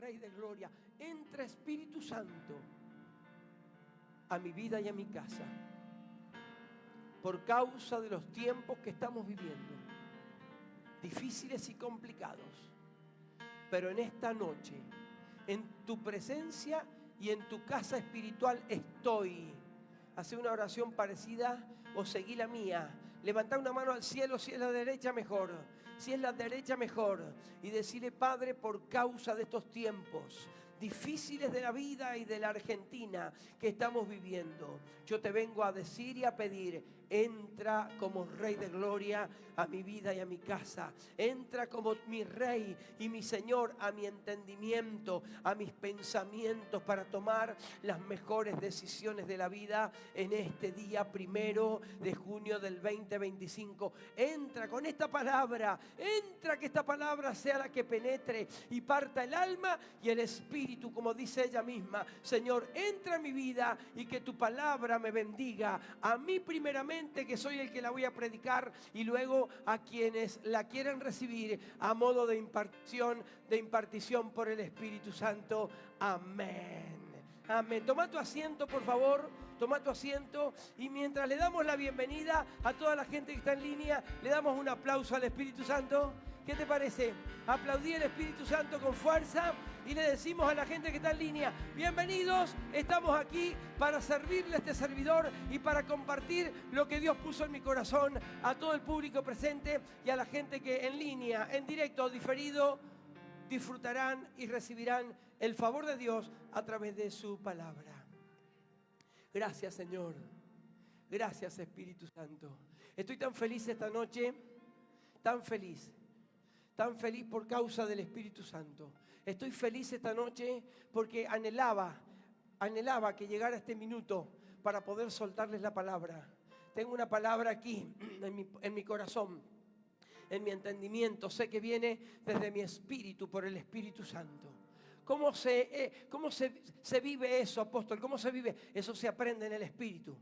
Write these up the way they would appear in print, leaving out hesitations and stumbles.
Rey de Gloria. Entra, Espíritu Santo, a mi vida y a mi casa, por causa de los tiempos que estamos viviendo, difíciles y complicados. Pero en esta noche, en tu presencia y en tu casa espiritual estoy. Hace una oración parecida o seguí la mía. Levantá una mano al cielo, si es la derecha mejor. Si es la derecha mejor. Y decirle: Padre, por causa de estos tiempos difíciles de la vida y de la Argentina que estamos viviendo, yo te vengo a decir y a pedir: entra como Rey de Gloria a mi vida y a mi casa. Entra como mi Rey y mi Señor a mi entendimiento, a mis pensamientos, para tomar las mejores decisiones de la vida en este día 1 de junio del 2025. Entra con esta palabra, entra, que esta palabra sea la que penetre y parta el alma y el espíritu, como dice ella misma. Señor, entra en mi vida y que tu palabra me bendiga a mí primeramente, que soy el que la voy a predicar, y luego a quienes la quieren recibir a modo de impartición por el Espíritu Santo. Amén. Amén. Toma tu asiento, por favor. Toma tu asiento. Y mientras le damos la bienvenida a toda la gente que está en línea, le damos un aplauso al Espíritu Santo. ¿Qué te parece? Aplaudí al Espíritu Santo con fuerza y le decimos a la gente que está en línea: bienvenidos, estamos aquí para servirle a este servidor y para compartir lo que Dios puso en mi corazón, a todo el público presente y a la gente que en línea, en directo o diferido, disfrutarán y recibirán el favor de Dios a través de su palabra. Gracias, Señor. Gracias, Espíritu Santo. Estoy tan feliz esta noche, tan feliz por causa del Espíritu Santo. Estoy feliz esta noche porque anhelaba que llegara este minuto para poder soltarles la palabra. Tengo una palabra aquí en mi corazón, en mi entendimiento. Sé que viene desde mi espíritu por el Espíritu Santo. ¿Cómo se vive eso, apóstol? ¿Cómo se vive? Eso se aprende en el Espíritu.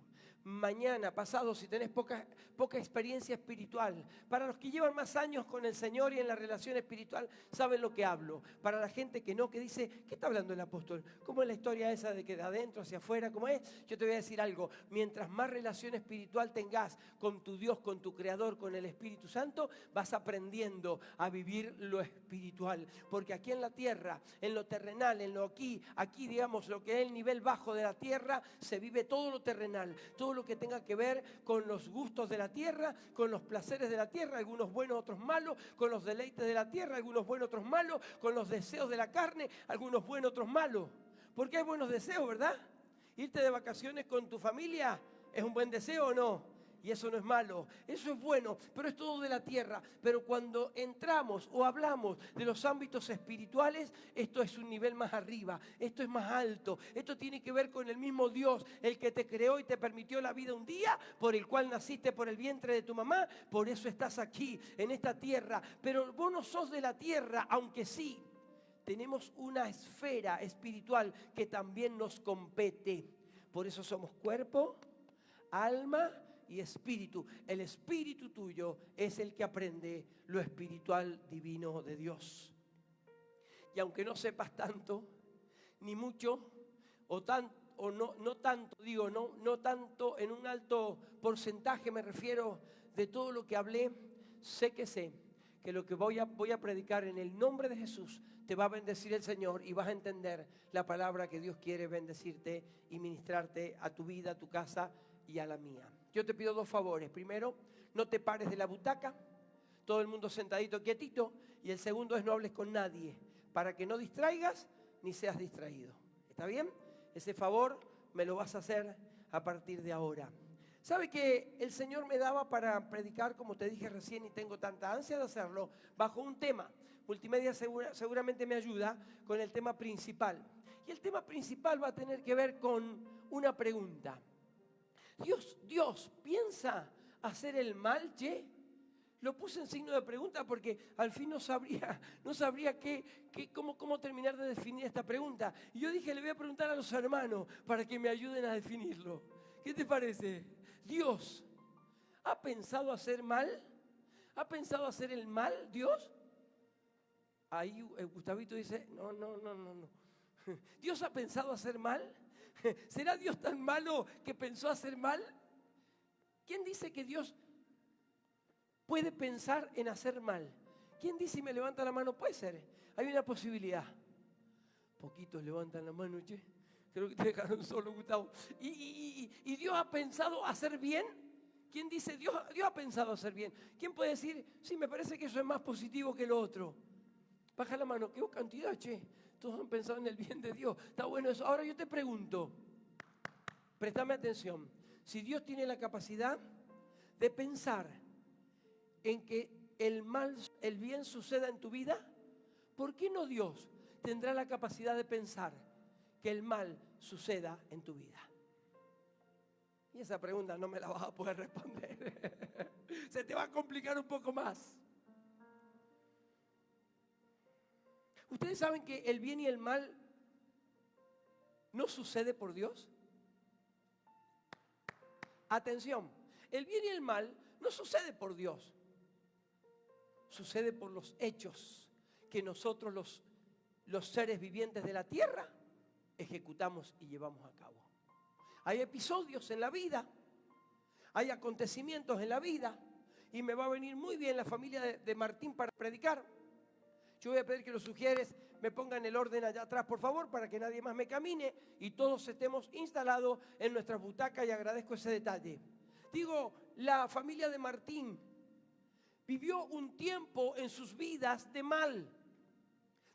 Mañana, pasado, si tenés poca experiencia espiritual, para los que llevan más años con el Señor y en la relación espiritual, saben lo que hablo. Para la gente que no, que dice: ¿qué está hablando el apóstol? ¿Cómo es la historia esa de que de adentro hacia afuera? ¿Cómo es? Yo te voy a decir algo. Mientras más relación espiritual tengas con tu Dios, con tu Creador, con el Espíritu Santo, vas aprendiendo a vivir lo espiritual. Porque aquí en la tierra, en lo terrenal, en lo aquí digamos, lo que es el nivel bajo de la tierra, se vive todo lo terrenal, todo lo que tenga que ver con los gustos de la tierra, con los placeres de la tierra, algunos buenos, otros malos, con los deleites de la tierra, algunos buenos, otros malos, con los deseos de la carne, algunos buenos, otros malos. Porque hay buenos deseos, ¿verdad? Irte de vacaciones con tu familia es un buen deseo, ¿o no? Y eso no es malo, eso es bueno, pero es todo de la tierra. Pero cuando entramos o hablamos de los ámbitos espirituales, esto es un nivel más arriba, esto es más alto. Esto tiene que ver con el mismo Dios, el que te creó y te permitió la vida un día, por el cual naciste por el vientre de tu mamá. Por eso estás aquí, en esta tierra. Pero vos no sos de la tierra, aunque sí tenemos una esfera espiritual que también nos compete. Por eso somos cuerpo, alma y espíritu. El espíritu tuyo es el que aprende lo espiritual divino de Dios. Y aunque no sepas tanto, ni mucho, no tanto en un alto porcentaje, me refiero, de todo lo que hablé, sé que lo que voy a predicar en el nombre de Jesús te va a bendecir el Señor y vas a entender la palabra que Dios quiere bendecirte y ministrarte a tu vida, a tu casa y a la mía. Yo te pido 2 favores. Primero, no te pares de la butaca, todo el mundo sentadito, quietito. Y el segundo es: no hables con nadie, para que no distraigas ni seas distraído. ¿Está bien? Ese favor me lo vas a hacer a partir de ahora. ¿Sabe que el Señor me daba para predicar, como te dije recién, y tengo tanta ansia de hacerlo, bajo un tema? Multimedia seguramente me ayuda con el tema principal. Y el tema principal va a tener que ver con una pregunta. ¿Dios piensa hacer el mal, che? Lo puse en signo de pregunta porque al fin no sabría cómo terminar de definir esta pregunta. Y yo dije: le voy a preguntar a los hermanos para que me ayuden a definirlo. ¿Qué te parece? ¿Dios ha pensado hacer mal? ¿Ha pensado hacer el mal, Dios? Ahí Gustavito dice, no. ¿Dios ha pensado hacer mal? ¿Será Dios tan malo que pensó hacer mal? ¿Quién dice que Dios puede pensar en hacer mal? ¿Quién dice y me levanta la mano? Puede ser, hay una posibilidad. Poquitos levantan la mano, che. Creo que te dejaron solo, Gustavo. ¿Y Dios ha pensado hacer bien? ¿Quién dice Dios ha pensado hacer bien? ¿Quién puede decir, sí, me parece que eso es más positivo que lo otro? Baja la mano, qué cantidad, che. Todos han pensado en el bien de Dios. Está bueno eso. Ahora yo te pregunto, préstame atención. Si Dios tiene la capacidad de pensar en que el bien suceda en tu vida, ¿por qué no Dios tendrá la capacidad de pensar que el mal suceda en tu vida? Y esa pregunta no me la vas a poder responder. Se te va a complicar un poco más. ¿Ustedes saben que el bien y el mal no sucede por Dios? Atención, el bien y el mal no sucede por Dios. Sucede por los hechos que nosotros los seres vivientes de la tierra ejecutamos y llevamos a cabo. Hay episodios en la vida, hay acontecimientos en la vida, y me va a venir muy bien la familia de Martín para predicar. Yo voy a pedir que los sugieres me pongan el orden allá atrás, por favor, para que nadie más me camine y todos estemos instalados en nuestras butacas, y agradezco ese detalle. Digo, la familia de Martín vivió un tiempo en sus vidas de mal,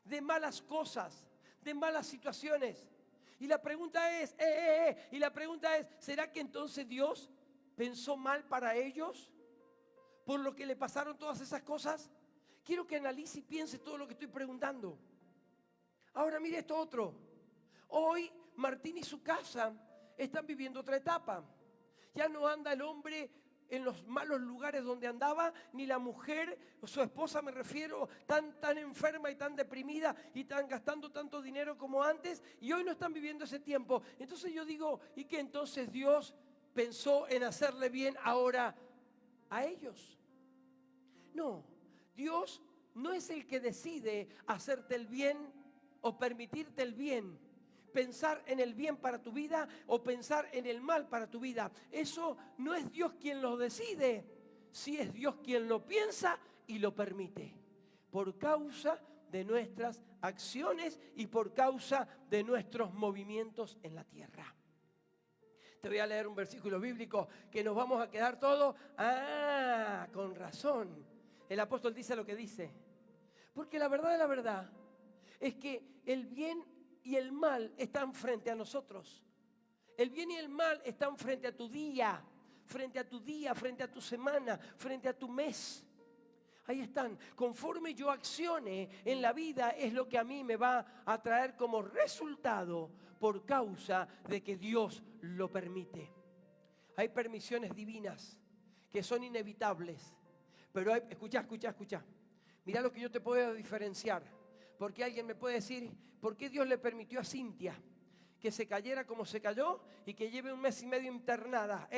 de malas cosas, de malas situaciones. Y la pregunta es, ¿será que entonces Dios pensó mal para ellos por lo que le pasaron todas esas cosas? Quiero que analice y piense todo lo que estoy preguntando. Ahora mire esto otro. Hoy Martín y su casa están viviendo otra etapa. Ya no anda el hombre en los malos lugares donde andaba, ni la mujer, su esposa me refiero, tan enferma y tan deprimida y gastando tanto dinero como antes, y hoy no están viviendo ese tiempo. Entonces yo digo, ¿y qué entonces Dios pensó en hacerle bien ahora a ellos? No, Dios no es el que decide hacerte el bien o permitirte el bien. Pensar en el bien para tu vida o pensar en el mal para tu vida. Eso no es Dios quien lo decide. Sí es Dios quien lo piensa y lo permite. Por causa de nuestras acciones y por causa de nuestros movimientos en la tierra. Te voy a leer un versículo bíblico que nos vamos a quedar todos. Con razón. El apóstol dice lo que dice. Porque la verdad es que el bien y el mal están frente a nosotros. El bien y el mal están frente a tu día, frente a tu semana, frente a tu mes. Ahí están. Conforme yo accione en la vida es lo que a mí me va a traer como resultado por causa de que Dios lo permite. Hay permisiones divinas que son inevitables. Pero escucha. Mira lo que yo te puedo diferenciar. Porque alguien me puede decir, ¿por qué Dios le permitió a Cintia que se cayera como se cayó y que lleve 1 mes y medio internada?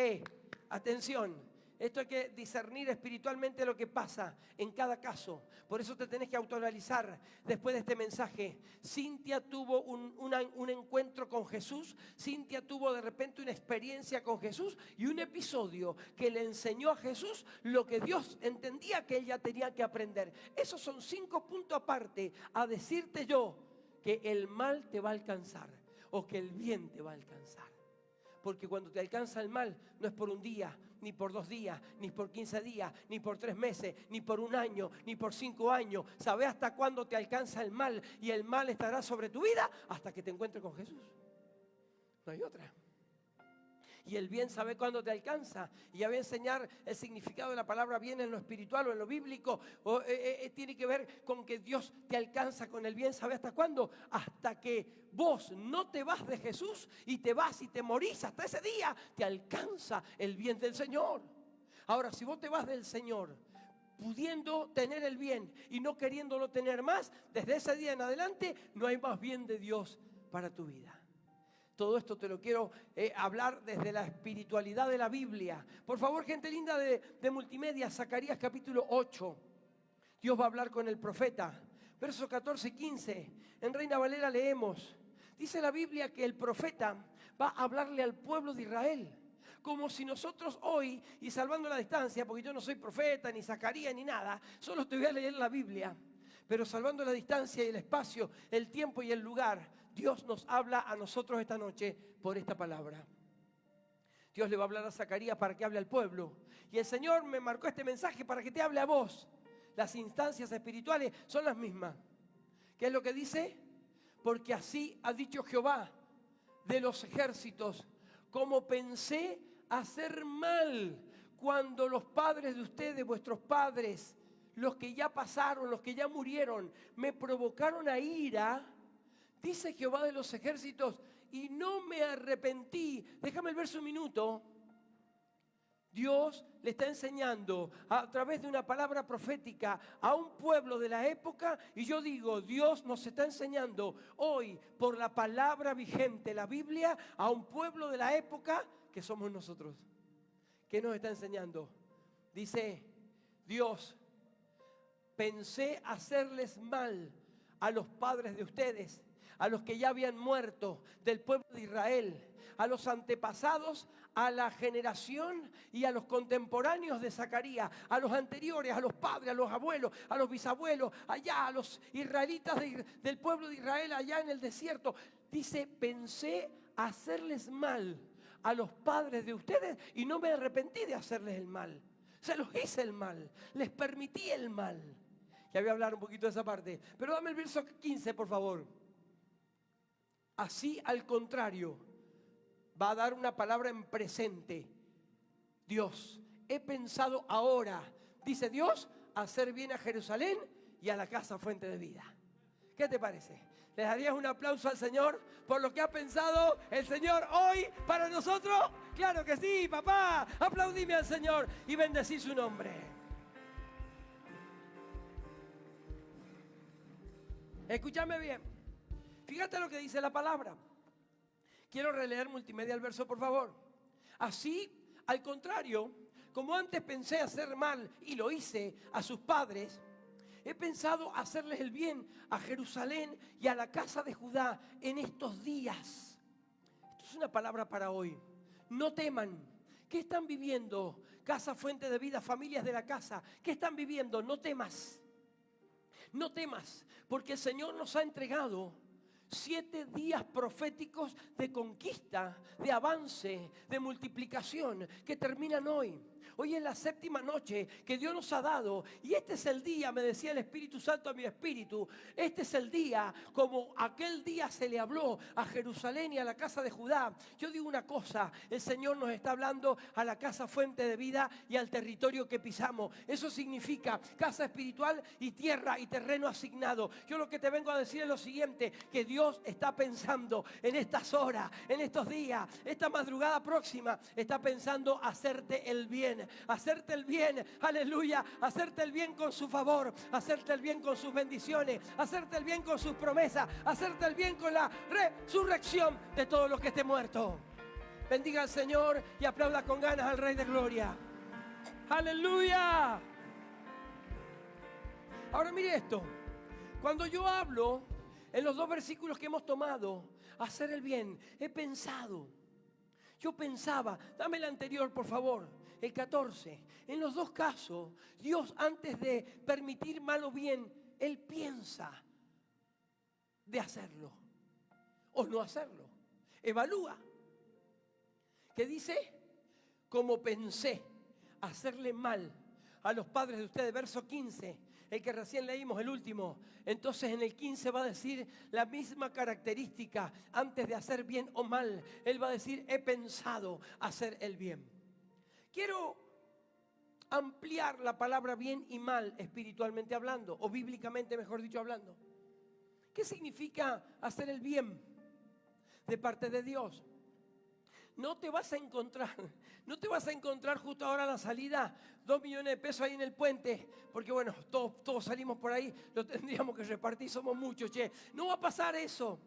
Atención. Esto hay que discernir espiritualmente lo que pasa en cada caso. Por eso te tenés que autoanalizar después de este mensaje. Cintia tuvo un encuentro con Jesús. Cintia tuvo de repente una experiencia con Jesús y un episodio que le enseñó a Jesús lo que Dios entendía que ella tenía que aprender. Esos son 5 puntos aparte a decirte yo que el mal te va a alcanzar o que el bien te va a alcanzar. Porque cuando te alcanza el mal, no es por un día, ni por 2 días, ni por 15 días, ni por 3 meses, ni por 1 año, ni por 5 años. ¿Sabes hasta cuándo te alcanza el mal? Y el mal estará sobre tu vida hasta que te encuentres con Jesús. No hay otra. Y el bien, ¿sabe cuándo te alcanza? Y ya voy a enseñar el significado de la palabra bien en lo espiritual o en lo bíblico. Tiene que ver con que Dios te alcanza con el bien. ¿Sabe hasta cuándo? Hasta que vos no te vas de Jesús y te vas y te morís. Hasta ese día te alcanza el bien del Señor. Ahora, si vos te vas del Señor pudiendo tener el bien y no queriéndolo tener más, desde ese día en adelante no hay más bien de Dios para tu vida. Todo esto te lo quiero hablar desde la espiritualidad de la Biblia. Por favor, gente linda de multimedia, Zacarías capítulo 8. Dios va a hablar con el profeta. versos 14 y 15. En Reina Valera leemos. Dice la Biblia que el profeta va a hablarle al pueblo de Israel. Como si nosotros hoy, y salvando la distancia, porque yo no soy profeta, ni Zacarías, ni nada, solo te voy a leer la Biblia. Pero salvando la distancia y el espacio, el tiempo y el lugar, Dios nos habla a nosotros esta noche por esta palabra. Dios le va a hablar a Zacarías para que hable al pueblo. Y el Señor me marcó este mensaje para que te hable a vos. Las instancias espirituales son las mismas. ¿Qué es lo que dice? Porque así ha dicho Jehová de los ejércitos, como pensé hacer mal cuando los padres de ustedes, vuestros padres, los que ya pasaron, los que ya murieron, me provocaron a ira, dice Jehová de los ejércitos, y no me arrepentí. Déjame el verso un minuto. Dios le está enseñando a través de una palabra profética a un pueblo de la época, y yo digo, Dios nos está enseñando hoy por la palabra vigente, la Biblia, a un pueblo de la época que somos nosotros. ¿Qué nos está enseñando? Dice Dios, pensé hacerles mal a los padres de ustedes, a los que ya habían muerto del pueblo de Israel, a los antepasados, a la generación y a los contemporáneos de Zacarías, a los anteriores, a los padres, a los abuelos, a los bisabuelos, allá a los israelitas del pueblo de Israel allá en el desierto. Dice, pensé hacerles mal a los padres de ustedes y no me arrepentí de hacerles el mal. Se los hice el mal, les permití el mal. Ya voy a hablar un poquito de esa parte, pero dame el verso 15, por favor. Así, al contrario, va a dar una palabra en presente. Dios, he pensado ahora, dice Dios, hacer bien a Jerusalén y a la casa Fuente de Vida. ¿Qué te parece? ¿Le darías un aplauso al Señor por lo que ha pensado el Señor hoy para nosotros? Claro que sí, papá. Aplaudime al Señor y bendecí su nombre. Escúchame bien. Fíjate lo que dice la palabra. Quiero releer multimedia el verso, por favor. Así, al contrario, como antes pensé hacer mal y lo hice a sus padres, he pensado hacerles el bien a Jerusalén y a la casa de Judá en estos días. Esto es una palabra para hoy. No teman. ¿Qué están viviendo? Casa Fuente de Vida, familias de la casa. ¿Qué están viviendo? No temas. No temas, porque el Señor nos ha entregado 7 días proféticos de conquista, de avance, de multiplicación, que terminan hoy. Hoy es la 7ª noche que Dios nos ha dado. Y este es el día, me decía el Espíritu Santo a mi espíritu, este es el día, como aquel día se le habló a Jerusalén y a la casa de Judá. Yo digo una cosa, el Señor nos está hablando a la casa Fuente de Vida y al territorio que pisamos. Eso significa casa espiritual y tierra y terreno asignado. Yo lo que te vengo a decir es lo siguiente, que Dios está pensando en estas horas, en estos días, esta madrugada próxima, está pensando hacerte el bien, aleluya, hacerte el bien con su favor, hacerte el bien con sus bendiciones, hacerte el bien con sus promesas, hacerte el bien con la resurrección de todos los que estén muertos. Bendiga al Señor y aplauda con ganas al Rey de Gloria. ¡Aleluya! Ahora mire esto. Cuando yo hablo en los 2 versículos que hemos tomado, hacer el bien, he pensado. Yo pensaba, dame el anterior por favor, el 14. En los 2 casos, Dios antes de permitir mal o bien, Él piensa de hacerlo o no hacerlo. Evalúa. ¿Qué dice? Como pensé hacerle mal a los padres de ustedes, verso 15, el que recién leímos, el último. Entonces en el 15 va a decir la misma característica antes de hacer bien o mal. Él va a decir, he pensado hacer el bien. Quiero ampliar la palabra bien y mal espiritualmente hablando, o bíblicamente mejor dicho hablando. ¿Qué significa hacer el bien de parte de Dios? No te vas a encontrar justo ahora a la salida 2 millones de pesos ahí en el puente, porque bueno, todos salimos por ahí, lo tendríamos que repartir, somos muchos, che. No va a pasar eso.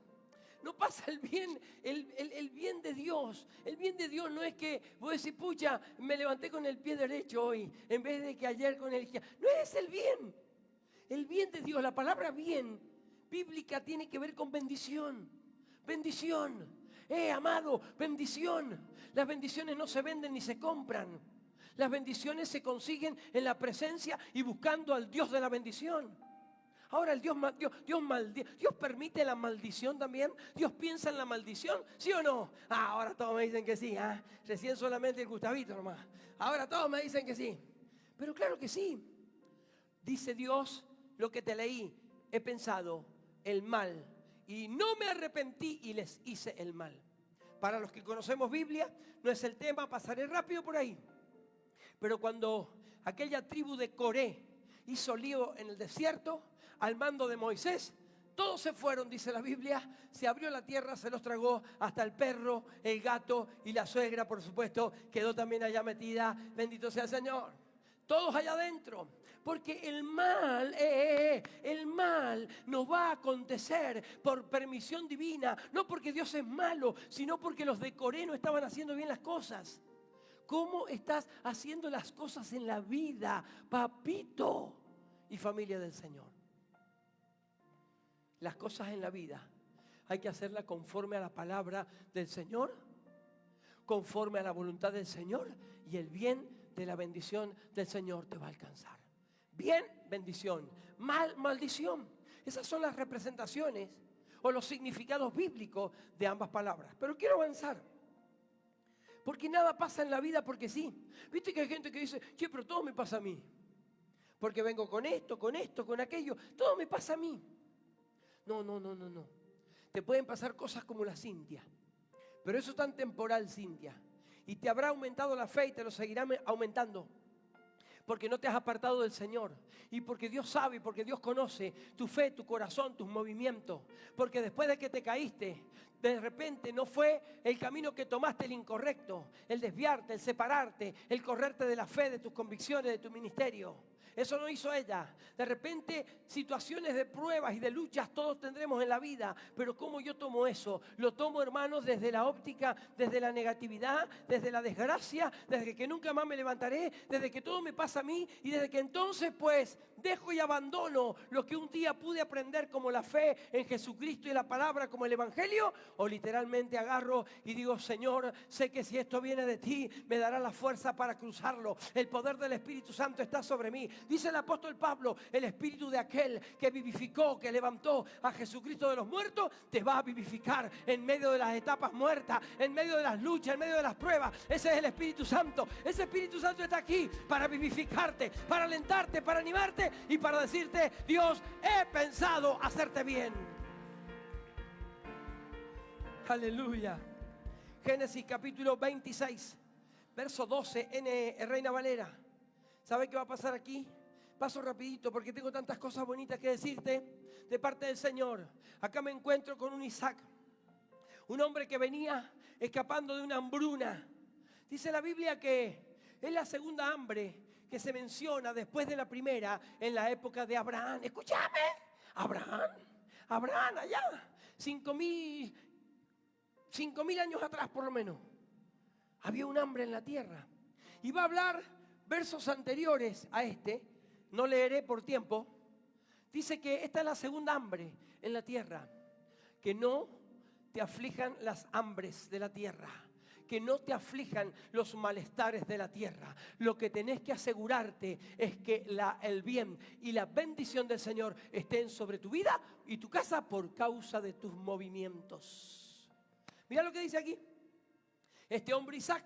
No pasa el bien, el bien de Dios. El bien de Dios no es que vos decís, pucha, me levanté con el pie derecho hoy, en vez de que ayer con el izquierdo. No es el bien. El bien de Dios, la palabra bien bíblica tiene que ver con bendición. Bendición. Amado, bendición. Las bendiciones no se venden ni se compran. Las bendiciones se consiguen en la presencia y buscando al Dios de la bendición. Ahora Dios permite la maldición también. Dios piensa en la maldición, ¿sí o no? Ahora todos me dicen que sí. Recién solamente el Gustavito nomás. Ahora todos me dicen que sí. Pero claro que sí. Dice Dios lo que te leí. He pensado el mal y no me arrepentí y les hice el mal. Para los que conocemos Biblia, no es el tema, pasaré rápido por ahí. Pero cuando aquella tribu de Coré hizo lío en el desierto, al mando de Moisés, todos se fueron, dice la Biblia, se abrió la tierra, se los tragó, hasta el perro, el gato y la suegra, por supuesto, quedó también allá metida, bendito sea el Señor. Todos allá adentro, porque el mal nos va a acontecer por permisión divina, no porque Dios es malo, sino porque los de Coré no estaban haciendo bien las cosas. ¿Cómo estás haciendo las cosas en la vida, papito y familia del Señor? Las cosas en la vida hay que hacerlas conforme a la palabra del Señor, conforme a la voluntad del Señor, y el bien de la bendición del Señor te va a alcanzar. Bien, bendición. Mal, maldición. Esas son las representaciones o los significados bíblicos de ambas palabras. Pero quiero avanzar. Porque nada pasa en la vida porque sí. Viste que hay gente que dice, che, pero todo me pasa a mí. Porque vengo con esto, con aquello. Todo me pasa a mí. No. Te pueden pasar cosas como la Cintia. Pero eso es tan temporal, Cintia. Y te habrá aumentado la fe y te lo seguirá aumentando. Porque no te has apartado del Señor. Y porque Dios sabe, porque Dios conoce tu fe, tu corazón, tus movimientos. Porque después de que te caíste, de repente no fue el camino que tomaste el incorrecto, el desviarte, el separarte, el correrte de la fe, de tus convicciones, de tu ministerio. Eso no hizo ella. De repente, situaciones de pruebas y de luchas todos tendremos en la vida. Pero ¿cómo yo tomo eso? Lo tomo, hermanos, desde la óptica, desde la negatividad, desde la desgracia, desde que nunca más me levantaré, desde que todo me pasa a mí y desde que entonces, pues, dejo y abandono lo que un día pude aprender como la fe en Jesucristo y la palabra como el Evangelio, o literalmente agarro y digo, Señor, sé que si esto viene de ti, me dará la fuerza para cruzarlo. El poder del Espíritu Santo está sobre mí. Dice el apóstol Pablo, el espíritu de aquel que vivificó, que levantó a Jesucristo de los muertos, te va a vivificar en medio de las etapas muertas, en medio de las luchas, en medio de las pruebas. Ese es el Espíritu Santo. Ese Espíritu Santo está aquí para vivificarte, para alentarte, para animarte y para decirte, Dios, he pensado hacerte bien. Aleluya. Génesis capítulo 26, verso 12, en Reina Valera. ¿Sabe qué va a pasar aquí? Paso rapidito porque tengo tantas cosas bonitas que decirte de parte del Señor. Acá me encuentro con un Isaac, un hombre que venía escapando de una hambruna. Dice la Biblia que es la segunda hambre que se menciona después de la primera en la época de Abraham. Escúchame, Abraham allá, 5.000 años atrás por lo menos, había un hambre en la tierra. Y va a hablar versos anteriores a este, no leeré por tiempo. Dice que esta es la segunda hambre en la tierra. Que no te aflijan las hambres de la tierra. Que no te aflijan los malestares de la tierra. Lo que tenés que asegurarte es que el bien y la bendición del Señor estén sobre tu vida y tu casa por causa de tus movimientos. Mira lo que dice aquí. Este hombre Isaac,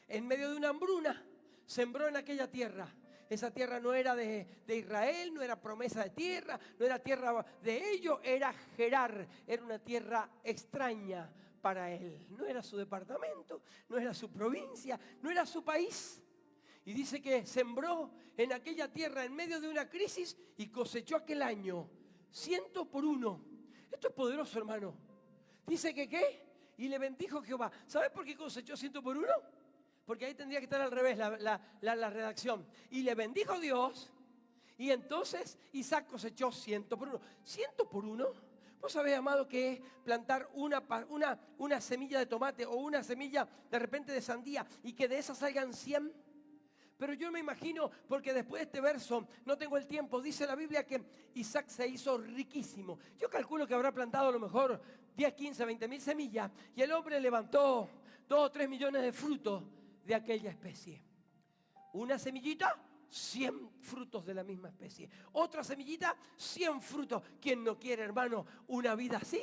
en medio de una hambruna, sembró en aquella tierra. Esa tierra no era de Israel, no era promesa de tierra, no era tierra de ellos, era Gerar. Era una tierra extraña para él. No era su departamento, no era su provincia, no era su país. Y dice que sembró en aquella tierra en medio de una crisis y cosechó aquel año 100 por 1. Esto es poderoso, hermano. Dice que ¿qué? Y le bendijo Jehová. ¿Sabes por qué cosechó 100 por 1? Porque ahí tendría que estar al revés la redacción. Y le bendijo Dios. Y entonces Isaac cosechó 100 por 1. 100 por 1. ¿Vos sabés, amado, que es plantar una semilla de tomate o una semilla de repente de sandía y que de esa salgan 100? Pero yo me imagino, porque después de este verso, no tengo el tiempo, dice la Biblia que Isaac se hizo riquísimo. Yo calculo que habrá plantado a lo mejor 10, 15, 20 mil semillas y el hombre levantó 2 o 3 millones de frutos de aquella especie. Una semillita, 100 frutos de la misma especie. Otra semillita, 100 frutos. ¿Quién no quiere, hermano, una vida así?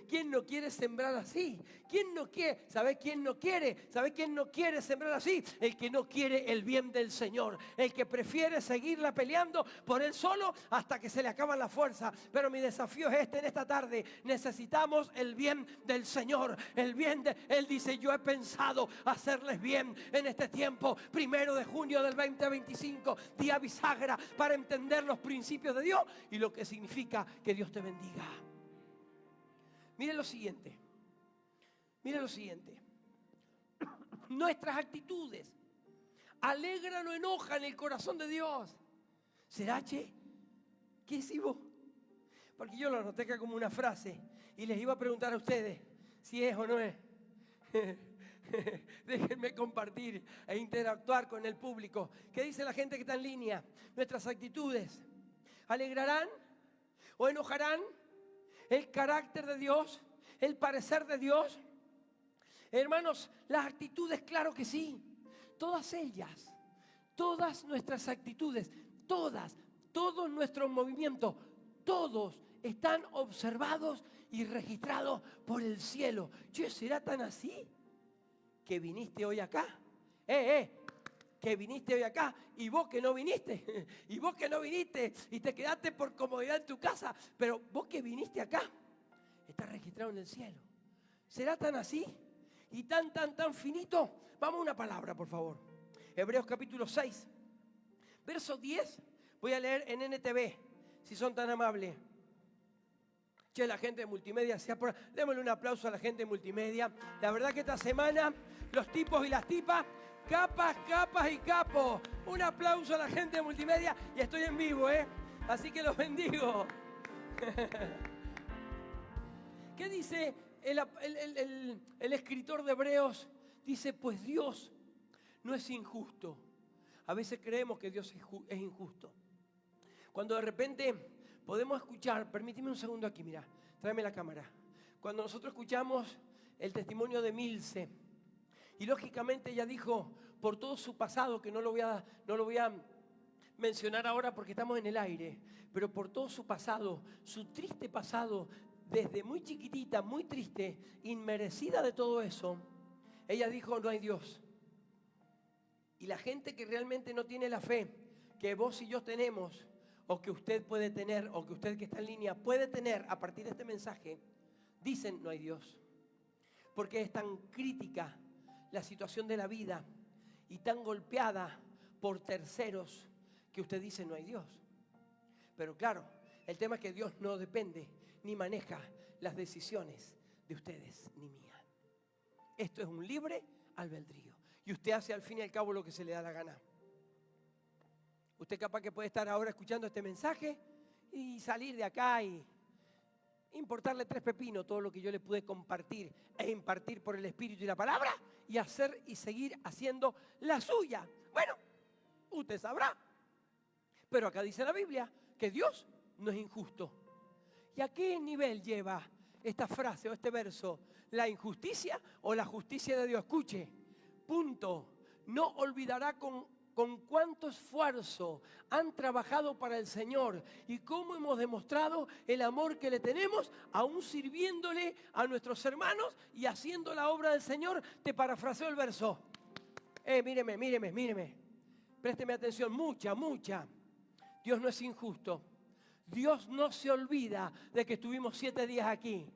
¿Quién no quiere sembrar así? ¿Quién no quiere? ¿Sabe quién no quiere? ¿Sabe quién no quiere sembrar así? El que no quiere el bien del Señor. El que prefiere seguirla peleando por él solo hasta que se le acaba la fuerza. Pero mi desafío es en esta tarde. Necesitamos el bien del Señor. El bien de Él dice, yo he pensado hacerles bien en este tiempo. 1 de junio del 2025. Día bisagra para entender los principios de Dios y lo que significa que Dios te bendiga. Mire lo siguiente. Mire lo siguiente. Nuestras actitudes alegran o enojan el corazón de Dios. ¿Será, che? ¿Qué es vos? Porque yo lo anoté acá como una frase y les iba a preguntar a ustedes si es o no es. Déjenme compartir e interactuar con el público. ¿Qué dice la gente que está en línea? Nuestras actitudes alegrarán o enojarán el carácter de Dios, el parecer de Dios. Hermanos, las actitudes, claro que sí. Todas ellas, todas nuestras actitudes, todos nuestros movimientos, todos están observados y registrados por el cielo. Che, ¿será tan así? Que viniste hoy acá, que viniste hoy acá y vos que no viniste, y vos que no viniste y te quedaste por comodidad en tu casa, pero vos que viniste acá, está registrado en el cielo. ¿Será tan así? Y tan finito. Vamos a una palabra, por favor. Hebreos capítulo 6, verso 10. Voy a leer en NTV, si son tan amables. Che, la gente de multimedia, démosle un aplauso a la gente de multimedia. La verdad que esta semana, los tipos y las tipas, capas y capos. Un aplauso a la gente de multimedia y estoy en vivo, así que los bendigo. ¿Qué dice el escritor de Hebreos? Dice, pues Dios no es injusto. A veces creemos que Dios es injusto. Cuando de repente podemos escuchar, permíteme un segundo aquí, mira, tráeme la cámara. Cuando nosotros escuchamos el testimonio de Milce, y lógicamente ella dijo, por todo su pasado, que no lo voy a mencionar ahora porque estamos en el aire, pero por todo su pasado, su triste pasado, desde muy chiquitita, muy triste, inmerecida de todo eso, ella dijo, no hay Dios. Y la gente que realmente no tiene la fe que vos y yo tenemos, o que usted puede tener, o que usted que está en línea puede tener a partir de este mensaje, dicen no hay Dios. Porque es tan crítica la situación de la vida y tan golpeada por terceros que usted dice no hay Dios. Pero claro, el tema es que Dios no depende ni maneja las decisiones de ustedes ni mías. Esto es un libre albedrío y usted hace al fin y al cabo lo que se le da la gana. Usted capaz que puede estar ahora escuchando este mensaje y salir de acá y importarle 3 pepinos todo lo que yo le pude compartir e impartir por el Espíritu y la palabra y hacer y seguir haciendo la suya. Bueno, usted sabrá. Pero acá dice la Biblia que Dios no es injusto. ¿Y a qué nivel lleva esta frase o este verso? ¿La injusticia o la justicia de Dios? Escuche, punto. No olvidará con cuánto esfuerzo han trabajado para el Señor y cómo hemos demostrado el amor que le tenemos, aún sirviéndole a nuestros hermanos y haciendo la obra del Señor. Te parafraseo el verso. Míreme. Présteme atención, mucha. Dios no es injusto. Dios no se olvida de que estuvimos 7 días aquí.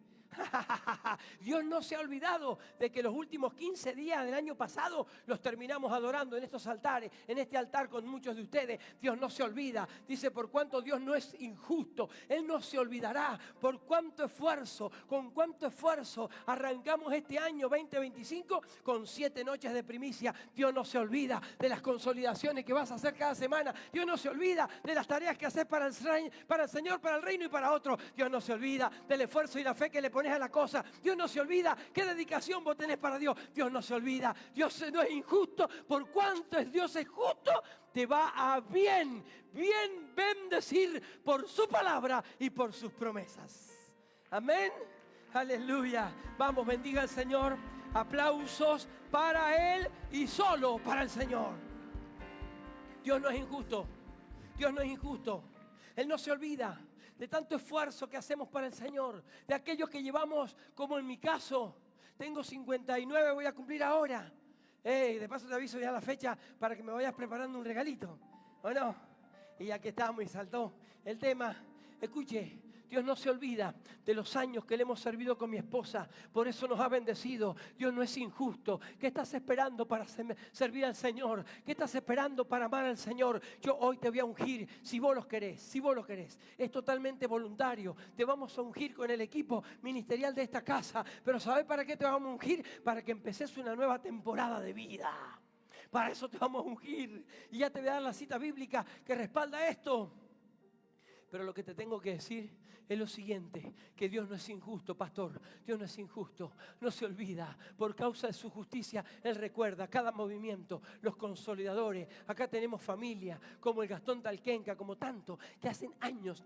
Dios no se ha olvidado de que los últimos 15 días del año pasado los terminamos adorando en estos altares, en este altar con muchos de ustedes. Dios no se olvida. Dice, por cuanto Dios no es injusto, Él no se olvidará. Por cuánto esfuerzo, con cuánto esfuerzo arrancamos este año 2025 con 7 noches de primicia. Dios no se olvida de las consolidaciones que vas a hacer cada semana. Dios no se olvida de las tareas que haces para el Señor, para el reino y para otros. Dios no se olvida del esfuerzo y la fe que le ponemos pones a la cosa. Dios no se olvida qué dedicación vos tenés para Dios. Dios no se olvida. Dios no es injusto. Por cuanto Dios es justo, te va a bien bendecir por su palabra y por sus promesas. Amén. Aleluya. Vamos, bendiga al Señor. Aplausos para Él y solo para el Señor. Dios no es injusto. Dios no es injusto. Él no se olvida de tanto esfuerzo que hacemos para el Señor. De aquellos que llevamos, como en mi caso, tengo 59, voy a cumplir ahora. De paso te aviso ya la fecha para que me vayas preparando un regalito. ¿O no? Y ya que estamos y saltó el tema, escuche. Dios no se olvida de los años que le hemos servido con mi esposa. Por eso nos ha bendecido. Dios no es injusto. ¿Qué estás esperando para servir al Señor? ¿Qué estás esperando para amar al Señor? Yo hoy te voy a ungir, si vos lo querés, si vos lo querés. Es totalmente voluntario. Te vamos a ungir con el equipo ministerial de esta casa. Pero ¿sabés para qué te vamos a ungir? Para que empeces una nueva temporada de vida. Para eso te vamos a ungir. Y ya te voy a dar la cita bíblica que respalda esto. Pero lo que te tengo que decir es lo siguiente, que Dios no es injusto, pastor. Dios no es injusto, no se olvida. Por causa de su justicia, Él recuerda cada movimiento, los consolidadores. Acá tenemos familia, como el Gastón Talquenca, como tanto, que hacen años.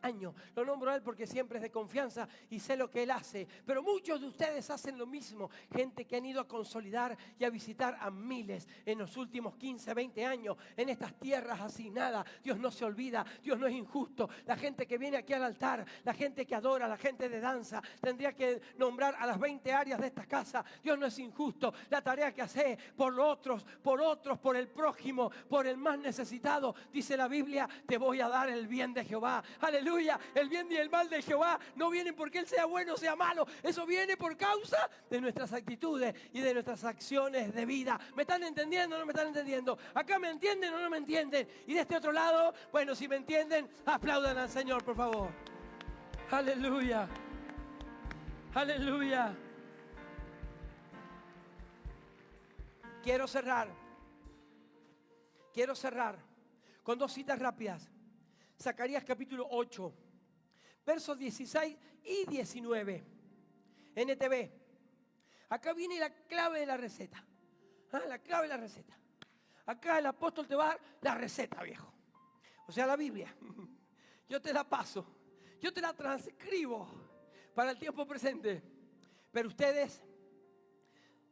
Lo nombro a él porque siempre es de confianza y sé lo que él hace. Pero muchos de ustedes hacen lo mismo. Gente que han ido a consolidar y a visitar a miles en los últimos 15, 20 años, en estas tierras asignadas. Dios no se olvida, Dios no es injusto. La gente que viene aquí al altar, la gente que adora, la gente de danza, tendría que nombrar a las 20 áreas de esta casa. Dios no es injusto. La tarea que hace por los otros, por el prójimo, por el más necesitado, dice la Biblia, te voy a dar el bien de Jehová. Aleluya. El bien y el mal de Jehová no vienen porque Él sea bueno o sea malo. Eso viene por causa de nuestras actitudes y de nuestras acciones de vida. ¿Me están entendiendo o no me están entendiendo? ¿Acá me entienden o no me entienden? Y de este otro lado, bueno, si me entienden, aplaudan al Señor, por favor. Aleluya. Aleluya. Quiero cerrar con dos citas rápidas. Zacarías capítulo 8, versos 16 y 19. NTV. Acá viene la clave de la receta. La clave de la receta. Acá el apóstol te va a dar la receta, viejo. O sea, la Biblia. Yo te la paso. Yo te la transcribo para el tiempo presente. Pero ustedes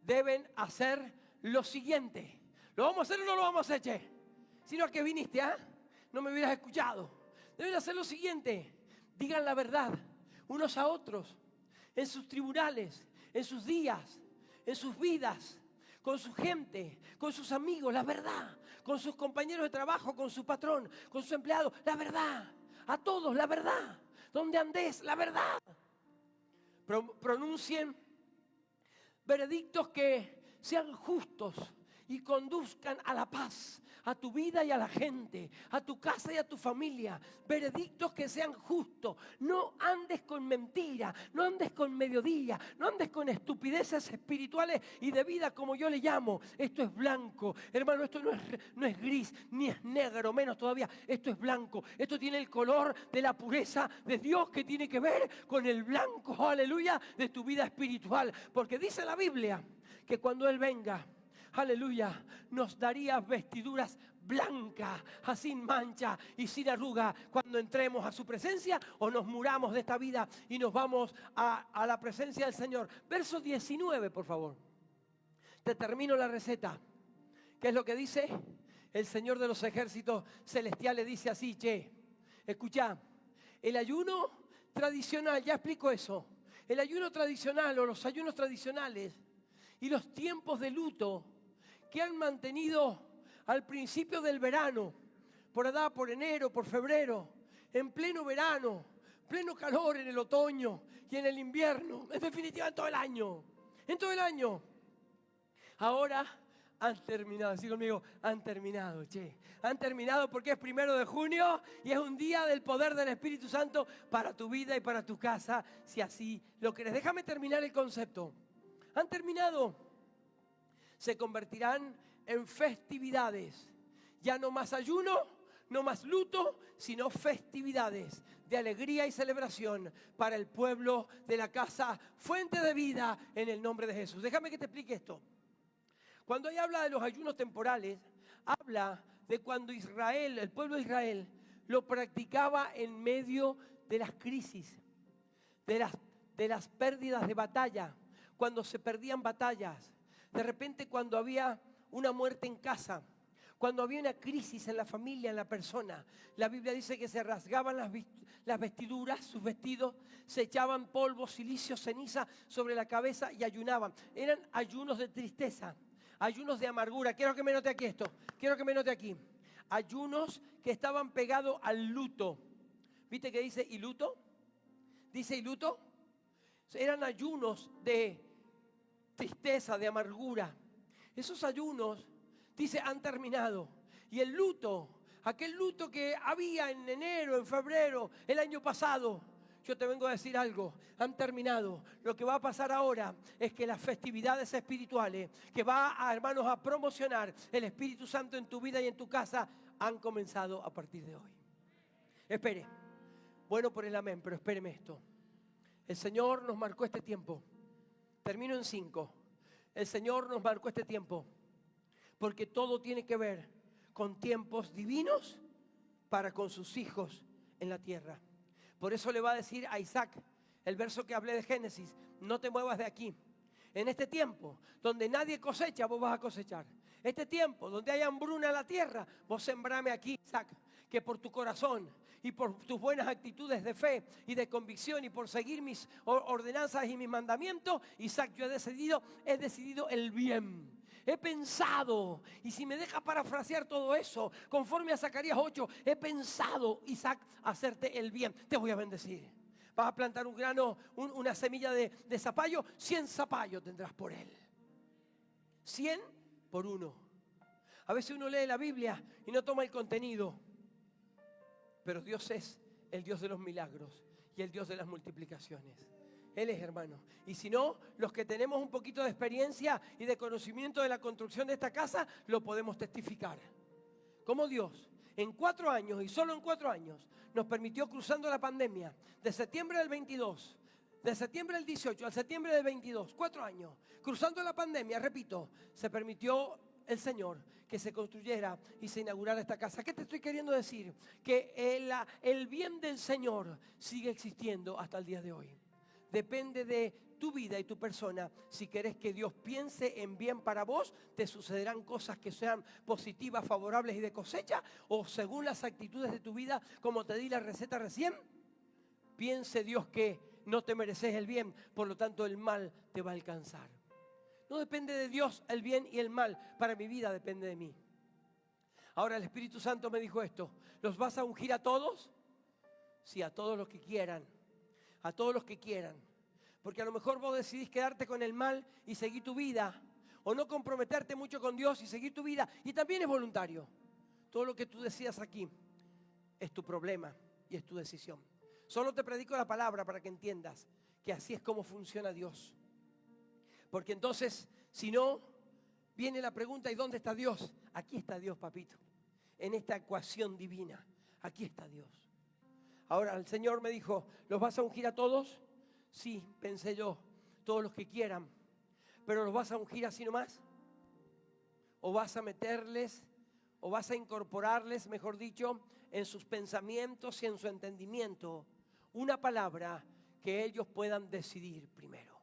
deben hacer lo siguiente. ¿Lo vamos a hacer o no lo vamos a hacer, che? Sino a que viniste, no me hubieras escuchado. Deben hacer lo siguiente. Digan la verdad unos a otros. En sus tribunales, en sus días, en sus vidas, con su gente, con sus amigos, la verdad. Con sus compañeros de trabajo, con su patrón, con sus empleados, la verdad. A todos, la verdad. Donde andes, la verdad. Pronuncien veredictos que sean justos y conduzcan a la paz, a tu vida y a la gente, a tu casa y a tu familia. Veredictos que sean justos. No andes con mentira, no andes con mediodía, no andes con estupideces espirituales y de vida, como yo le llamo. Esto es blanco, hermano, esto no es gris, ni es negro, menos todavía. Esto es blanco, esto tiene el color de la pureza de Dios, que tiene que ver con el blanco, aleluya, de tu vida espiritual. Porque dice la Biblia que cuando Él venga, aleluya, nos daría vestiduras blancas, sin mancha y sin arruga, cuando entremos a su presencia o nos muramos de esta vida y nos vamos a la presencia del Señor. Verso 19, por favor. Te termino la receta. ¿Qué es lo que dice? El Señor de los ejércitos celestiales dice así, escucha, el ayuno tradicional, ya explico eso, el ayuno tradicional o los ayunos tradicionales y los tiempos de luto que han mantenido al principio del verano, por allá, por enero, por febrero, en pleno verano, pleno calor en el otoño y en el invierno, en definitiva en todo el año. Ahora han terminado, así conmigo, han terminado, han terminado porque es 1 de junio y es un día del poder del Espíritu Santo para tu vida y para tu casa, si así lo querés. Déjame terminar el concepto. Han terminado. Se convertirán en festividades. Ya no más ayuno, no más luto, sino festividades de alegría y celebración para el pueblo de la casa Fuente de Vida en el nombre de Jesús. Déjame que te explique esto. Cuando ahí habla de los ayunos temporales, habla de cuando Israel, el pueblo de Israel, lo practicaba en medio de las crisis, de las pérdidas de batalla, cuando se perdían batallas, de repente cuando había una muerte en casa, cuando había una crisis en la familia, en la persona. La Biblia dice que se rasgaban las vestiduras, sus vestidos, se echaban polvo, silicio, ceniza sobre la cabeza y ayunaban. Eran ayunos de tristeza, ayunos de amargura. Quiero que me note aquí esto, quiero que me note aquí. Ayunos que estaban pegados al luto. ¿Viste que dice y luto? Dice y luto. Eran ayunos de tristeza, de amargura. Esos ayunos, dice, han terminado. Y el luto, aquel luto que había en enero, en febrero, el año pasado, yo te vengo a decir algo, han terminado. Lo que va a pasar ahora es que las festividades espirituales que va, hermanos, a promocionar el Espíritu Santo en tu vida y en tu casa, han comenzado a partir de hoy. Espere, bueno por el amén, pero espéreme esto. El Señor nos marcó este tiempo. Termino en 5. El Señor nos marcó este tiempo porque todo tiene que ver con tiempos divinos para con sus hijos en la tierra. Por eso le va a decir a Isaac, el verso que hablé de Génesis, no te muevas de aquí. En este tiempo donde nadie cosecha, vos vas a cosechar. Este tiempo donde hay hambruna en la tierra, vos sembrame aquí, Isaac, que por tu corazón y por tus buenas actitudes de fe y de convicción y por seguir mis ordenanzas y mis mandamientos, Isaac, yo he decidido el bien. He pensado, y si me dejas parafrasear todo eso, conforme a Zacarías 8, he pensado, Isaac, hacerte el bien. Te voy a bendecir. Vas a plantar un grano, una semilla de zapallo, 100 zapallos tendrás por él. 100 por 1. A veces uno lee la Biblia y no toma el contenido. Pero Dios es el Dios de los milagros y el Dios de las multiplicaciones. Él es, hermano. Y si no, los que tenemos un poquito de experiencia y de conocimiento de la construcción de esta casa, lo podemos testificar. Como Dios, en 4 años y solo en 4 años, nos permitió, cruzando la pandemia, de septiembre del 22, de septiembre del 18 al septiembre del 22, 4 años, cruzando la pandemia, repito, se permitió el Señor que se construyera y se inaugurara esta casa. ¿Qué te estoy queriendo decir? Que el bien del Señor sigue existiendo hasta el día de hoy. Depende de tu vida y tu persona. Si querés que Dios piense en bien para vos, te sucederán cosas que sean positivas, favorables y de cosecha, o según las actitudes de tu vida, como te di la receta recién, piense Dios que no te mereces el bien, por lo tanto el mal te va a alcanzar. No depende de Dios el bien y el mal, para mi vida depende de mí. Ahora el Espíritu Santo me dijo esto: ¿los vas a ungir a todos? Sí, a todos los que quieran. A todos los que quieran. Porque a lo mejor vos decidís quedarte con el mal y seguir tu vida, o no comprometerte mucho con Dios y seguir tu vida, y también es voluntario. Todo lo que tú decidas aquí es tu problema y es tu decisión. Solo te predico la palabra para que entiendas que así es como funciona Dios. Porque entonces, si no, viene la pregunta: ¿y dónde está Dios? Aquí está Dios, papito. En esta ecuación divina, aquí está Dios. Ahora el Señor me dijo: ¿los vas a ungir a todos? Sí, pensé yo, todos los que quieran. ¿Pero los vas a ungir así nomás? ¿O vas a meterles, o vas a incorporarles, mejor dicho, en sus pensamientos y en su entendimiento, una palabra que ellos puedan decidir primero?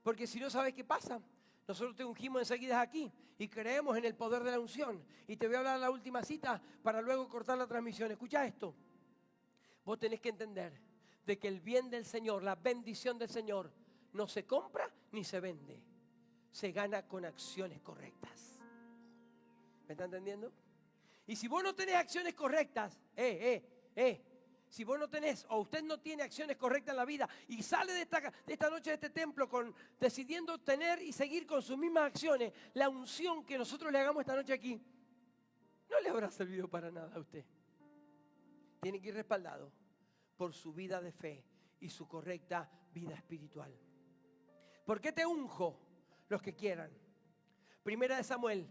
Porque si no, ¿sabes qué pasa? Nosotros te ungimos enseguida aquí y creemos en el poder de la unción. Y te voy a hablar la última cita para luego cortar la transmisión. Escucha esto. Vos tenés que entender de que el bien del Señor, la bendición del Señor, no se compra ni se vende. Se gana con acciones correctas. ¿Me está entendiendo? Y si vos no tenés acciones correctas, si vos no tenés, o usted no tiene acciones correctas en la vida y sale de esta noche de este templo decidiendo tener y seguir con sus mismas acciones, la unción que nosotros le hagamos esta noche aquí, no le habrá servido para nada a usted. Tiene que ir respaldado por su vida de fe y su correcta vida espiritual. ¿Por qué te unjo? Los que quieran. Primera de Samuel,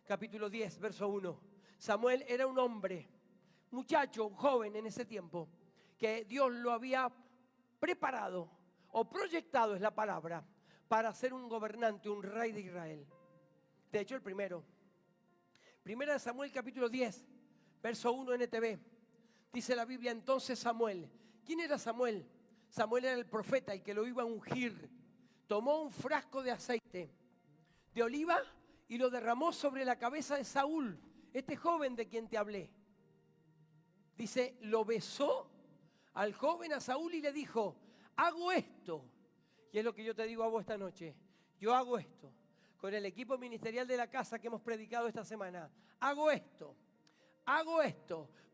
capítulo 10, verso 1. Samuel era un hombre, muchacho, joven en ese tiempo, que Dios lo había preparado o proyectado, es la palabra, para ser un gobernante, un rey de Israel. De hecho, el primero. Primera de Samuel capítulo 10, verso 1 NTV. Dice la Biblia, entonces Samuel. ¿Quién era Samuel? Samuel era el profeta, el que lo iba a ungir. Tomó un frasco de aceite de oliva y lo derramó sobre la cabeza de Saúl, este joven de quien te hablé. Dice, lo besó al joven, a Saúl, y le dijo, hago esto. Y es lo que yo te digo a vos esta noche. Yo hago esto con el equipo ministerial de la casa que hemos predicado esta semana. Hago esto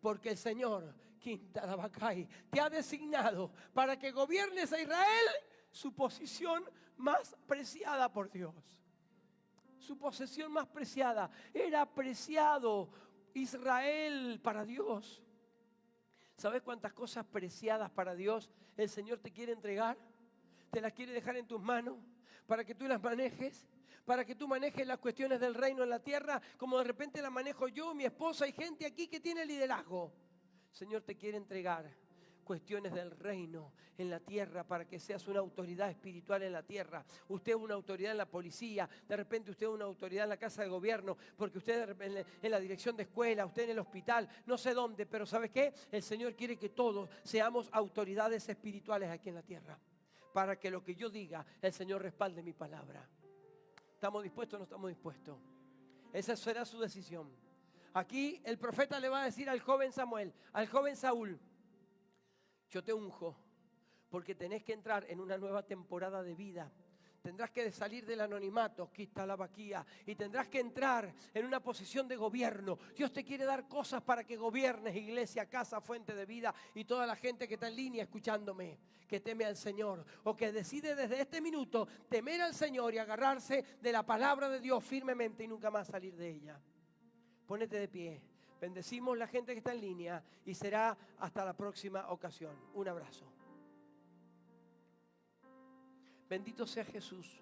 porque el Señor, Quintarabacay, te ha designado para que gobiernes a Israel, su posición más preciada por Dios. Su posesión más preciada. Era preciado Israel para Dios. ¿Sabes cuántas cosas preciadas para Dios el Señor te quiere entregar? Te las quiere dejar en tus manos para que tú las manejes, para que tú manejes las cuestiones del reino en la tierra, como de repente las manejo yo, mi esposa y gente aquí que tiene liderazgo. El Señor te quiere entregar cuestiones del reino en la tierra para que seas una autoridad espiritual en la tierra. Usted es una autoridad en la policía, de repente usted es una autoridad en la casa de gobierno, porque usted en la dirección de escuela, usted en el hospital, no sé dónde, pero ¿sabe qué? El Señor quiere que todos seamos autoridades espirituales aquí en la tierra, para que lo que yo diga, el Señor respalde mi palabra. ¿Estamos dispuestos o no estamos dispuestos? Esa será su decisión. Aquí el profeta le va a decir al joven Samuel, al joven Saúl, yo te unjo porque tenés que entrar en una nueva temporada de vida. Tendrás que salir del anonimato, quita la vaquía, y tendrás que entrar en una posición de gobierno. Dios te quiere dar cosas para que gobiernes, iglesia, casa, fuente de vida, y toda la gente que está en línea escuchándome, que teme al Señor, o que decide desde este minuto temer al Señor y agarrarse de la palabra de Dios firmemente y nunca más salir de ella. Pónete de pie. Bendecimos la gente que está en línea y será hasta la próxima ocasión. Un abrazo. Bendito sea Jesús.